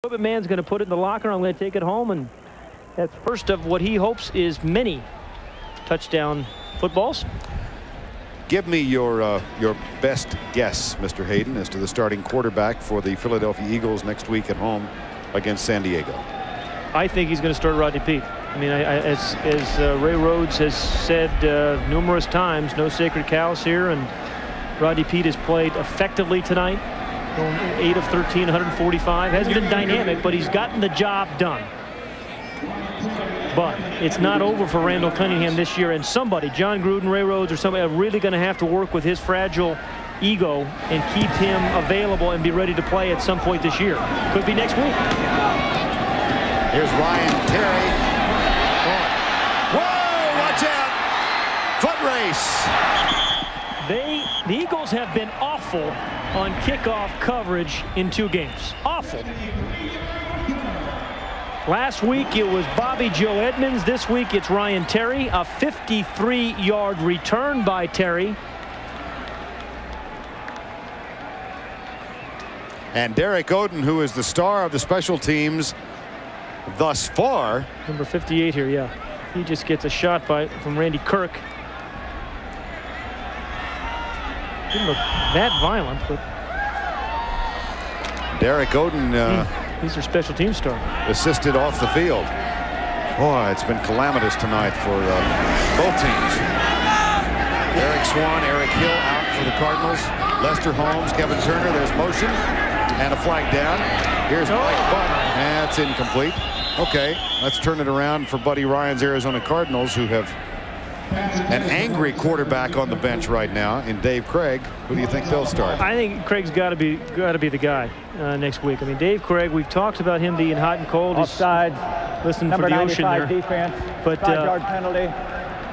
Equipment man's going to put it in the locker. I'm going to take it home, and that's first of what he hopes is many touchdown footballs. Give me your best guess, Mr. Haden, as to the starting quarterback for the Philadelphia Eagles next week at home against San Diego. I think he's going to start Rodney Peete. I mean, as Ray Rhodes has said numerous times, no sacred cows here, and Rodney Peete has played effectively tonight. 8 of 13, 145. Hasn't been dynamic, but he's gotten the job done. But it's not over for Randall Cunningham this year, and somebody, John Gruden, Ray Rhodes, or somebody, are really going to have to work with his fragile ego and keep him available and be ready to play at some point this year. Could be next week. Here's Ryan Terry. Whoa, watch out. Foot race. The Eagles have been awful on kickoff coverage in 2 games. Awful. Last week it was Bobby Joe Edmonds. This week it's Ryan Terry. A 53-yard return by Terry. And Derek Oden, who is the star of the special teams thus far. Number 58 here, yeah. He just gets a shot from Randy Kirk. Didn't look that violent, but Derek Oden, he's their special team star, assisted off the field. Boy, it's been calamitous tonight for both teams. Eric Swan, Eric Hill out for the Cardinals. Lester Holmes, Kevin Turner. There's motion and a flag down. Here's Mike Buck. That's incomplete. Okay, let's turn it around for Buddy Ryan's Arizona Cardinals, who have an angry quarterback on the bench right now in Dave Craig. Who do you think they'll start? I think Craig's got to be the guy next week. I mean, Dave Craig, we've talked about him being hot and cold. Offside. Listening for the ocean there. Defense. But 5-yard penalty.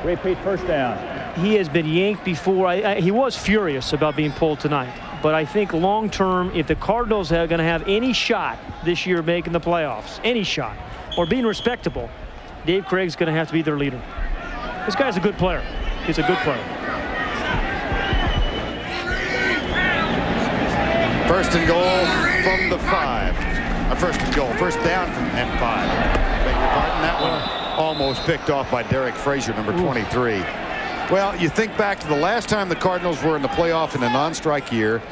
Repeat first down. He has been yanked before. He was furious about being pulled tonight. But I think long term, if the Cardinals are going to have any shot this year making the playoffs, any shot, or being respectable, Dave Craig's going to have to be their leader. This guy's a good player. He's a good player. First and goal from the 5. First and goal. First down from and 5. Beg your pardon. That one almost picked off by Derek Frazier, number 23. Well, you think back to the last time the Cardinals were in the playoff in a non-strike year.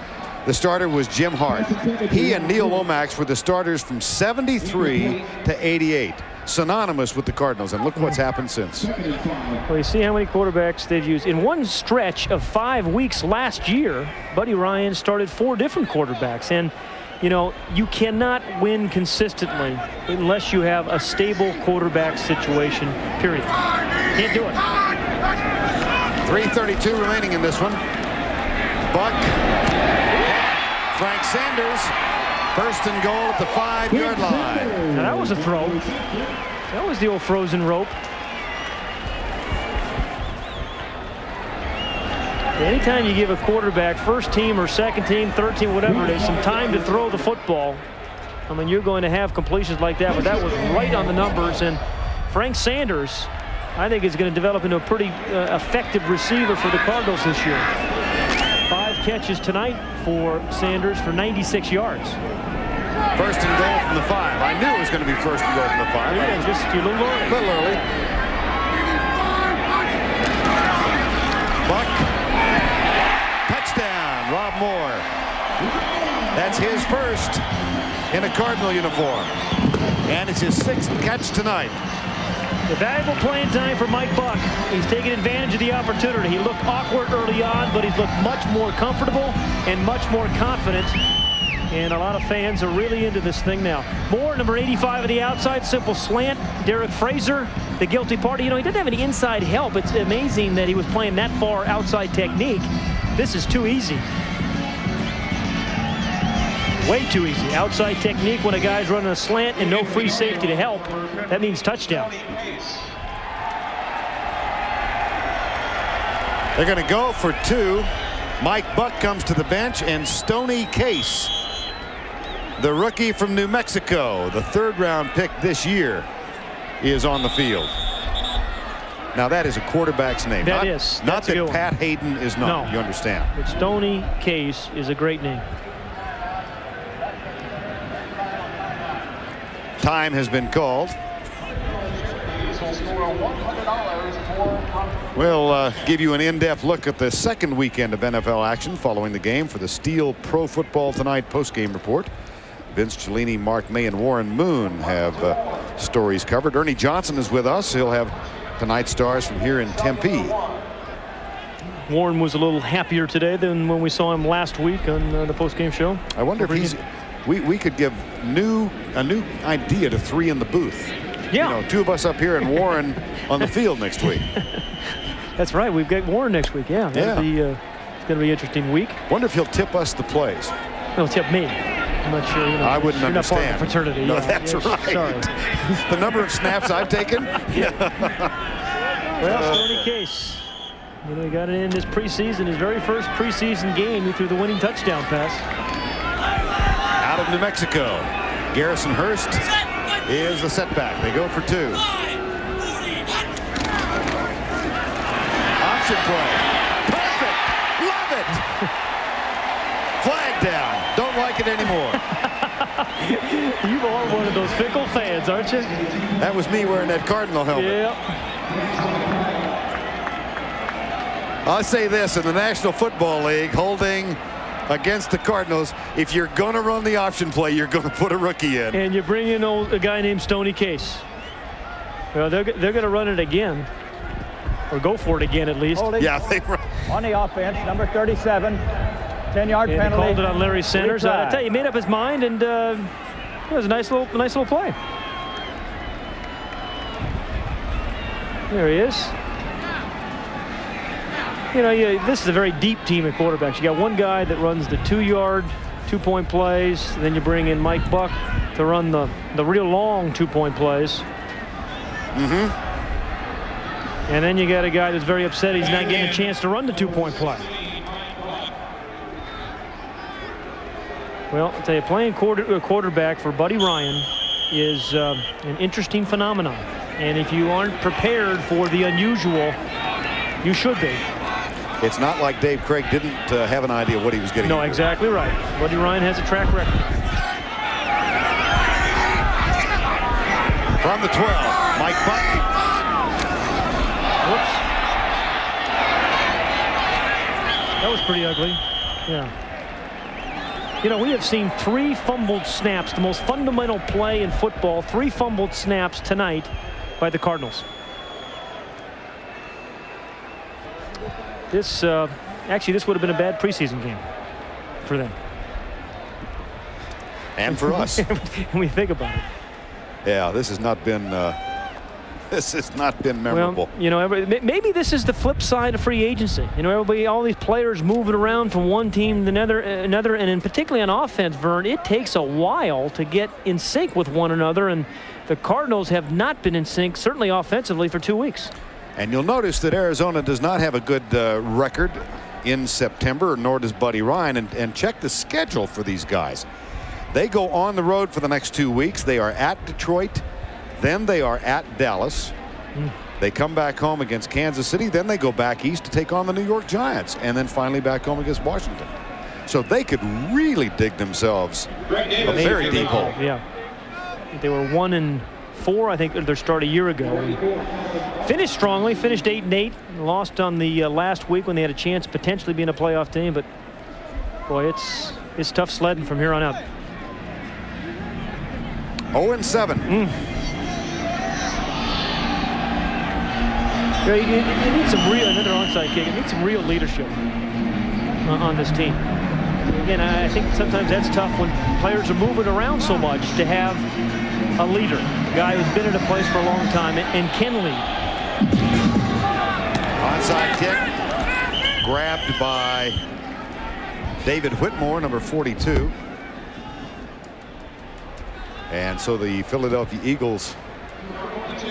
The starter was Jim Hart. He and Neil Lomax were the starters from 73 to 88. Synonymous with the Cardinals, and look what's happened since. Well, you see how many quarterbacks they've used. In one stretch of 5 weeks last year, Buddy Ryan started 4 different quarterbacks. And, you know, you cannot win consistently unless you have a stable quarterback situation, period. Can't do it. 3:32 remaining in this one. Buck. Frank Sanders. First and goal at the 5-yard line. Now that was a throw. That was the old frozen rope. Anytime you give a quarterback, first team or second team, third team, whatever it is, some time to throw the football, I mean, you're going to have completions like that, but that was right on the numbers. And Frank Sanders, I think, is going to develop into a pretty effective receiver for the Cardinals this year. 5 catches tonight for Sanders for 96 yards. First and goal from the 5. I knew it was going to be first and goal from the 5. Yeah, just a little early. A little early. Buck. Touchdown, Rob Moore. That's his first in a Cardinal uniform. And it's his 6th catch tonight. The valuable playing time for Mike Buck. He's taking advantage of the opportunity. He looked awkward early on, but he's looked much more comfortable and much more confident. And a lot of fans are really into this thing now. Moore, number 85 on the outside, simple slant. Derek Frazier, the guilty party. You know, he didn't have any inside help. It's amazing that he was playing that far outside technique. This is too easy. Way too easy. Outside technique when a guy's running a slant and no free safety to help. That means touchdown. They're going to go for 2. Mike Buck comes to the bench, and Stoney Case, the rookie from New Mexico, the 3rd-round pick this year, is on the field. Now that is a quarterback's name. Not that Pat Haden is not. No. You understand. But Stoney Case is a great name. Time has been called. We'll give you an in-depth look at the second weekend of NFL action following the game for the Steel Pro Football Tonight post-game report. Vince Cellini, Mark May, and Warren Moon have stories covered. Ernie Johnson is with us. He'll have tonight's stars from here in Tempe. Warren was a little happier today than when we saw him last week on the post-game show. I wonder if he's. We could give a new idea to three in the booth. Yeah. You know, two of us up here and Warren on the field next week. That's right. We've got Warren next week. Yeah. That'll be, it's going to be an interesting week. Wonder if he'll tip us the plays. He'll tip me. I'm not sure. You know, I wouldn't you're understand. Not part of the fraternity. No, yeah. that's right. Sorry. The number of snaps I've taken. Well, Stoney Case. You know, he got it in this preseason, his very first preseason game. He threw the winning touchdown pass. Out of New Mexico, Garrison Hurst is the setback. They go for two. Option play. Perfect. Love it. Flag down. Don't like it anymore. You are one of those fickle fans, aren't you? That was me wearing that Cardinal helmet. Yeah. I'll say this, in the National Football League, holding against the Cardinals, if you're going to run the option play, you're going to put a rookie in. And you bring in a guy named Stoney Case. Well, they're going to run it again, or go for it again at least. Yeah, they run. On the offense, number 37, 10-yard And penalty. they called it on Larry Sanders. I tell you, he made up his mind, and it was a nice little play. There he is. You know, this is a very deep team of quarterbacks. You got one guy that runs the 2-yard, 2-point plays. Then you bring in Mike Buck to run the real long 2-point plays. And then you got a guy that's very upset he's not getting a chance to run the 2-point play. Well, I'll tell you, playing quarterback for Buddy Ryan is an interesting phenomenon. And if you aren't prepared for the unusual, you should be. It's not like Dave Craig didn't have an idea what he was getting. No, into. Exactly. exactly right. Buddy Ryan has a track record. From the 12, Mike Buck. Whoops. That was pretty ugly. Yeah. You know, we have seen 3 fumbled snaps, the most fundamental play in football, 3 fumbled snaps tonight by the Cardinals. This actually, this would have been a bad preseason game for them. And for us. When we think about it. Yeah, this has not been memorable. Well, you know, maybe this is the flip side of free agency. You know, everybody, all these players moving around from one team to another, and in particularly on offense, Verne, it takes a while to get in sync with one another, and the Cardinals have not been in sync, certainly offensively, for 2 weeks. And you'll notice that Arizona does not have a good record in September, nor does Buddy Ryan. And check the schedule for these guys. They go on the road for the next 2 weeks. They are at Detroit. Then they are at Dallas. They come back home against Kansas City. Then they go back east to take on the New York Giants. And then finally back home against Washington. So they could really dig themselves a very deep hole. Yeah. They were 1-4, I think, at their start a year ago. And finished strongly, finished 8-8. Lost on the last week when they had a chance potentially being a playoff team. But, boy, it's tough sledding from here on out. 0-7. You need some real, another onside kick. It needs some real leadership on this team. Again, I think sometimes that's tough when players are moving around so much to have a leader, a guy who's been at a place for a long time and can lead. Onside kick grabbed by David Whitmore, number 42. And so the Philadelphia Eagles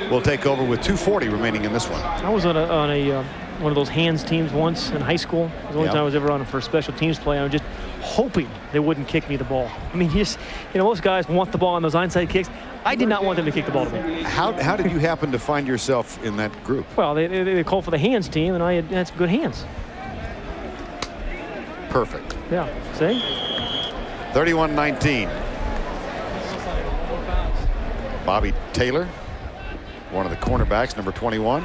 will take over with 2:40 remaining in this one. I was on one of those hands teams once in high school. It was the only time I was ever on for special teams play. I was just hoping they wouldn't kick me the ball. I mean, most guys want the ball on those onside kicks. I did not want them to kick the ball to me. How did you happen to find yourself in that group? Well, they called for the hands team, and I had some good hands. Perfect. Yeah, see? 31-19. Bobby Taylor, one of the cornerbacks, number 21.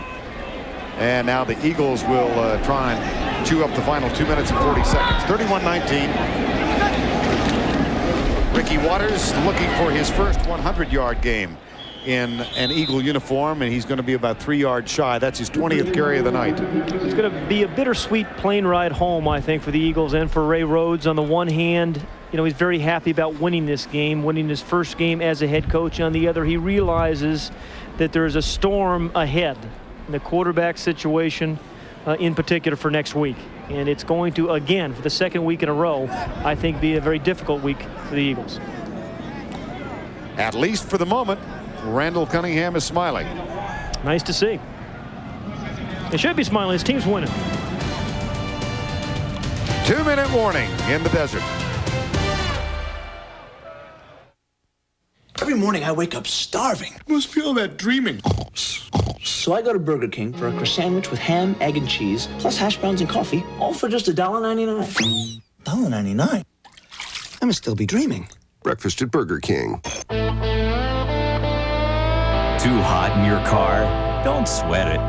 And now the Eagles will try and chew up the final 2 minutes and 40 seconds. 31-19. Ricky Waters looking for his first 100-yard game in an Eagle uniform, and he's going to be about 3 yards shy. That's his 20th carry of the night. It's going to be a bittersweet plane ride home, I think, for the Eagles and for Ray Rhodes. On the one hand, you know, he's very happy about winning this game, winning his first game as a head coach. On the other, he realizes that there's a storm ahead in the quarterback situation, in particular for next week. And it's going to, again, for the second week in a row, I think, be a very difficult week for the Eagles. At least for the moment, Randall Cunningham is smiling. Nice to see. They should be smiling. His team's winning. 2-minute warning in the desert. Every morning I wake up starving. Must be all that dreaming. So I go to Burger King for a croissant sandwich with ham, egg, and cheese, plus hash browns and coffee, all for just $1.99. $1.99? I must still be dreaming. Breakfast at Burger King. Too hot in your car? Don't sweat it.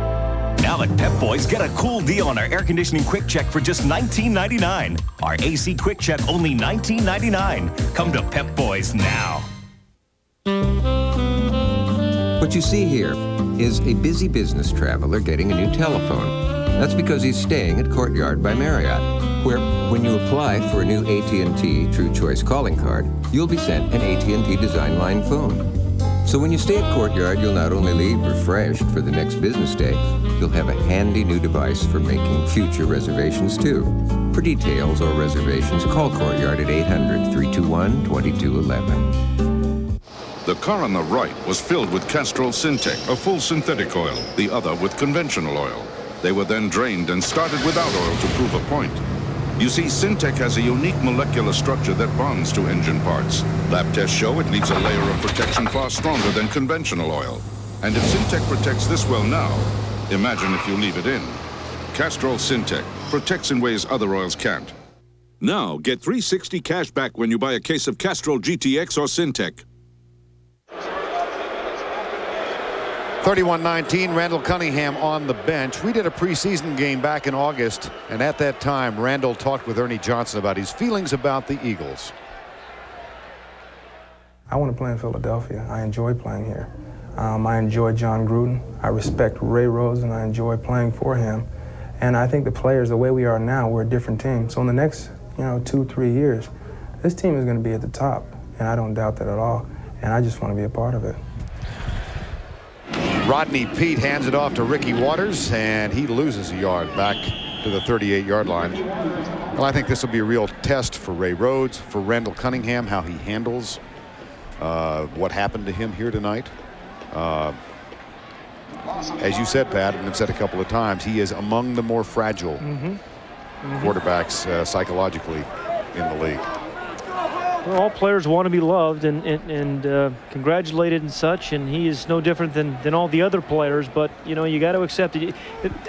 Now at Pep Boys, get a cool deal on our air conditioning quick check for just $19.99. Our AC quick check only $19.99. Come to Pep Boys now. What you see here is a busy business traveler getting a new telephone. That's because he's staying at Courtyard by Marriott, where when you apply for a new AT&T True Choice calling card, you'll be sent an AT&T Design Line phone. So when you stay at Courtyard, you'll not only leave refreshed for the next business day, you'll have a handy new device for making future reservations too. For details or reservations, call Courtyard at 800-321-2211. The car on the right was filled with Castrol Syntec, a full synthetic oil, the other with conventional oil. They were then drained and started without oil to prove a point. You see, Syntec has a unique molecular structure that bonds to engine parts. Lab tests show it leaves a layer of protection far stronger than conventional oil. And if Syntec protects this well now, imagine if you leave it in. Castrol Syntec protects in ways other oils can't. Now, get $360 cash back when you buy a case of Castrol GTX or Syntec. 31-19, Randall Cunningham on the bench. We did a preseason game back in August, and at that time, Randall talked with Ernie Johnson about his feelings about the Eagles. I want to play in Philadelphia. I enjoy playing here. I enjoy John Gruden. I respect Ray Rhodes, and I enjoy playing for him. And I think the players, the way we are now, we're a different team. So in the next, 2-3 years, this team is going to be at the top, and I don't doubt that at all. And I just want to be a part of it. Rodney Peete hands it off to Ricky Waters, and he loses a yard back to the 38-yard line. Well, I think this will be a real test for Ray Rhodes, for Randall Cunningham, how he handles what happened to him here tonight. As you said, Pat, and I've said a couple of times, he is among the more fragile quarterbacks psychologically in the league. Well, all players want to be loved and congratulated and such, and he is no different than all the other players. But you got to accept it.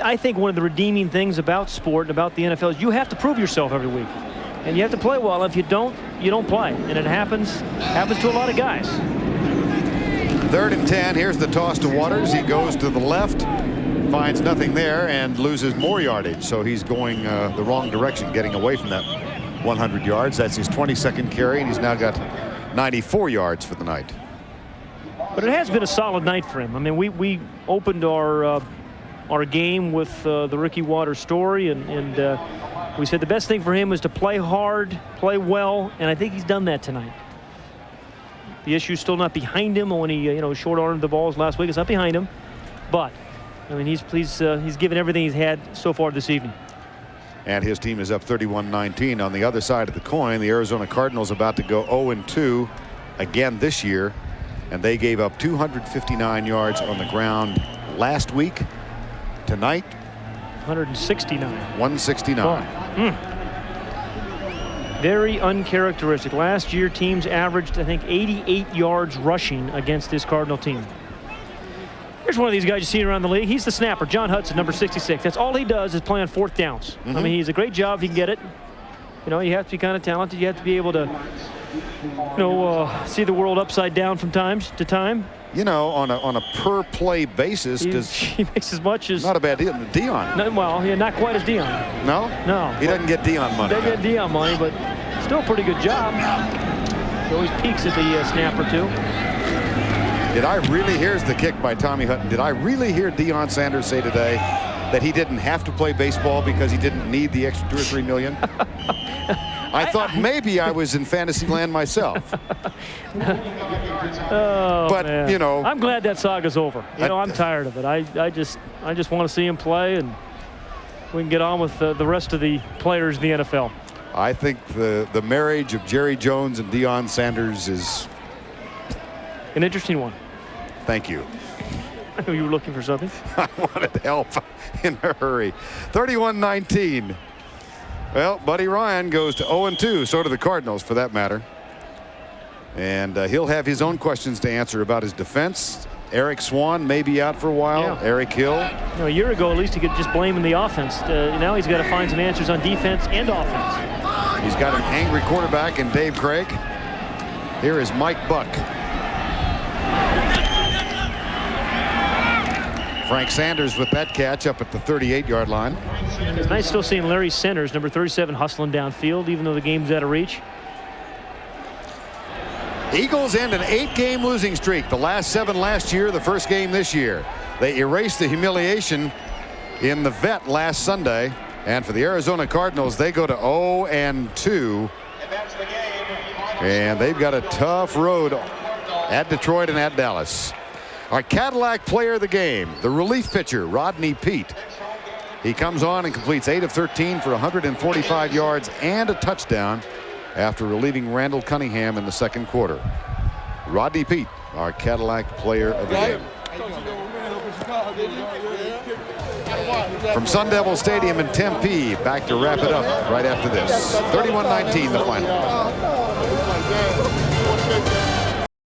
I think one of the redeeming things about sport and about the NFL is you have to prove yourself every week, and you have to play well. If you don't, you don't play, and it happens to a lot of guys. 3rd and 10. Here's the toss to Waters. He goes to the left, finds nothing there, and loses more yardage. So he's going the wrong direction, getting away from that 100 yards. That's his 22nd carry, and he's now got 94 yards for the night. But it has been a solid night for him. I mean, we opened our game with the Ricky Waters story, and we said the best thing for him was to play hard, play well, and I think he's done that tonight. The issue's still not behind him when he short-armed the balls last week. It's not behind him, but I mean he's given everything he's had so far this evening. And his team is up 31-19. On the other side of the coin, the Arizona Cardinals about to go 0-2 again this year, and they gave up 259 yards on the ground last week. Tonight, 169. 169. Very uncharacteristic. Last year, teams averaged, I think, 88 yards rushing against this Cardinal team. Here's one of these guys you see around the league. He's the snapper, John Hudson, number 66. That's all he does is play on 4th downs. I mean, he's a great job if he can get it. You have to be kind of talented. You have to be able to see the world upside down from time to time. You know, on a per play basis, he makes as much as. Not a bad deal. Dion. No, well, yeah, not quite as Dion. No? No. He doesn't get Dion money. They get Dion money, but still a pretty good job. He always peaks at the snap or two. Here's the kick by Tommy Hutton. Did I really hear Deion Sanders say today that he didn't have to play baseball because he didn't need the extra $2 or $3 million? I thought maybe I was in fantasy land myself. But man. you know, I'm glad that saga's over. I'm tired of it. I just want to see him play, and we can get on with the rest of the players in the NFL. I think the marriage of Jerry Jones and Deion Sanders is an interesting one. Thank you. I knew you were looking for something. I wanted help in a hurry. 31-19. Well, Buddy Ryan goes to 0-2. So do the Cardinals, for that matter. And he'll have his own questions to answer about his defense. Eric Swan may be out for a while. Yeah. Eric Hill. A year ago, at least he could just blame the offense. Now he's got to find some answers on defense and offense. He's got an angry quarterback in Dave Craig. Here is Mike Buck. Frank Sanders with that catch up at the 38-yard line. It's nice still seeing Larry Centers, number 37, hustling downfield, even though the game's out of reach. Eagles end an 8-game losing streak. The last 7 last year, the first game this year. They erased the humiliation in the vet last Sunday. And for the Arizona Cardinals, they go to 0-2. And they've got a tough road at Detroit and at Dallas. Our Cadillac player of the game, the relief pitcher, Rodney Peete. He comes on and completes 8 of 13 for 145 yards and a touchdown after relieving Randall Cunningham in the second quarter. Rodney Peete, our Cadillac player of the game. From Sun Devil Stadium in Tempe, back to wrap it up right after this. 31-19 the final.